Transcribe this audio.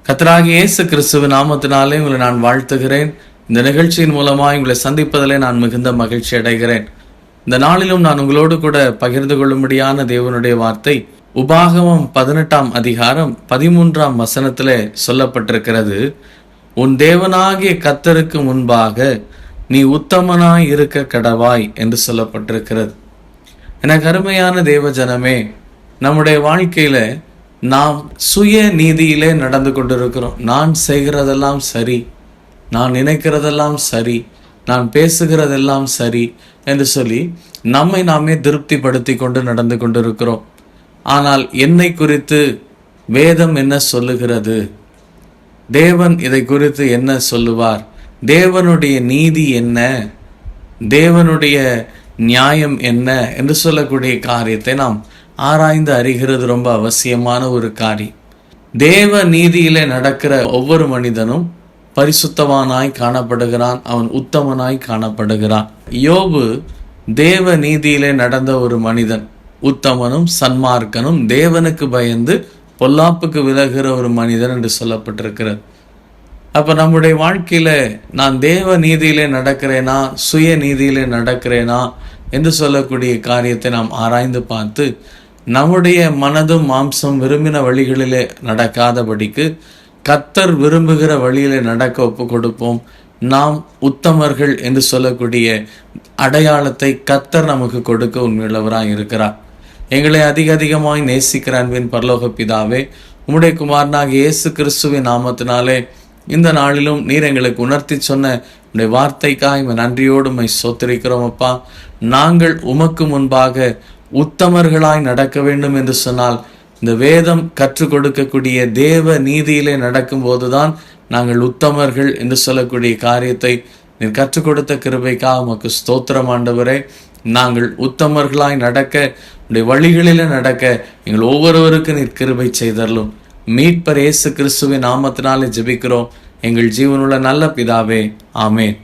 கர்த்தராகிய இயேசு கிறிஸ்துவின் நாமத்தினாலே உங்களை நான் வாழ்த்துகிறேன். இந்த நிகழ்ச்சியின் மூலமாக உங்களை சந்திப்பதிலே நான் மிகுந்த மகிழ்ச்சி அடைகிறேன். இந்த நாளிலும் நான் உங்களோடு கூட பகிர்ந்து கொள்ளும்படியான தேவனுடைய வார்த்தை உபாகமம் 18ஆம் அதிகாரம் 13ஆம் வசனத்திலே சொல்லப்பட்டிருக்கிறது. உன் தேவனாகிய கர்த்தருக்கு முன்பாக நீ உத்தமனாய் இருக்க கடவாய் என்று சொல்லப்பட்டிருக்கிறது. எனக்கு அருமையான தேவ ஜனமே, நம்முடைய வாழ்க்கையில நாம் சுய நீதியிலே நடந்து கொண்டிருக்கிறோம். நான் செய்கிறதெல்லாம் சரி, நான் நினைக்கிறதெல்லாம் சரி, நான் பேசுகிறதெல்லாம் சரி என்று சொல்லி நம்மை நாமே திருப்திப்படுத்தி கொண்டு நடந்து கொண்டிருக்கிறோம். ஆனால் என்னை குறித்து வேதம் என்ன சொல்லுகிறது? தேவன் இதை குறித்து என்ன சொல்லுவார்? தேவனுடைய நீதி என்ன? தேவனுடைய நியாயம் என்ன என்று சொல்லக்கூடிய காரியத்தை நாம் ஆராய்ந்து அறிகிறது ரொம்ப அவசியமான ஒரு காரியம். தேவ நீதியிலே நடக்கிற ஒவ்வொரு மனிதனும் பரிசுத்தவானாய் காணப்படுகிறான், அவன் உத்தமனாய் காணப்படுகிறான். யோபு தேவ நீதியிலே நடந்த ஒரு மனிதன், உத்தமனும் சன்மார்க்கனும் தேவனுக்கு பயந்து பொல்லாப்புக்கு விலகுகிற ஒரு மனிதன் என்று சொல்லப்பட்டிருக்கிறது. அப்ப நம்முடைய வாழ்க்கையில நான் தேவ நீதியிலே நடக்கிறேனா, சுய நீதியிலே நடக்கிறேனா என்று சொல்லக்கூடிய காரியத்தை நாம் ஆராய்ந்து பார்த்து நம்முடைய மனதும் மாம்சம் விரும்பின வழிகளிலே நடக்காதபடிக்கு கர்த்தர் விரும்புகிற வழியிலே நடக்க ஒப்பு கொடுப்போம். நாம் உத்தமர்கள் என்று சொல்லக்கூடிய அடையாளத்தை கர்த்தர் நமக்கு கொடுக்க உண்மையுள்ளவராய் இருக்கிறார். எங்களை அதிகமாய் நேசிக்கிற அன்பின் பரலோக பிதாவே, உம்முடைய குமாரனாகிய இயேசு கிறிஸ்துவின் நாமத்தினாலே இந்த நாளிலும் நீர் எங்களுக்கு உணர்த்தி சொன்ன உடைய வார்த்தைக்காய் நன்றியோடு உம்மை ஸ்தோத்திரிக்கிறோம். அப்பா, நாங்கள் உமக்கு முன்பாக உத்தமர்களாய் நடக்க வேண்டும் என்று சொன்னால் இந்த வேதம் கற்றுக் கொடுக்கக்கூடிய தேவ நீதியிலே நடக்கும் போதுதான் நாங்கள் உத்தமர்கள் என்று சொல்லக்கூடிய காரியத்தை நீர் கற்றுக் கொடுத்த கிருபைக்காக உமக்கு ஸ்தோத்திரம் ஆண்டவரே. நாங்கள் உத்தமர்களாய் நடக்க, உடைய வழிகளிலே நடக்க எங்கள் ஒவ்வொருவருக்கும் நீர் கிருபை செய்தரலும். மீட்பர் இயேசு கிறிஸ்துவின் நாமத்தினாலே ஜெபிக்கிறோம் எங்கள் ஜீவனுள்ள நல்ல பிதாவே, ஆமென்.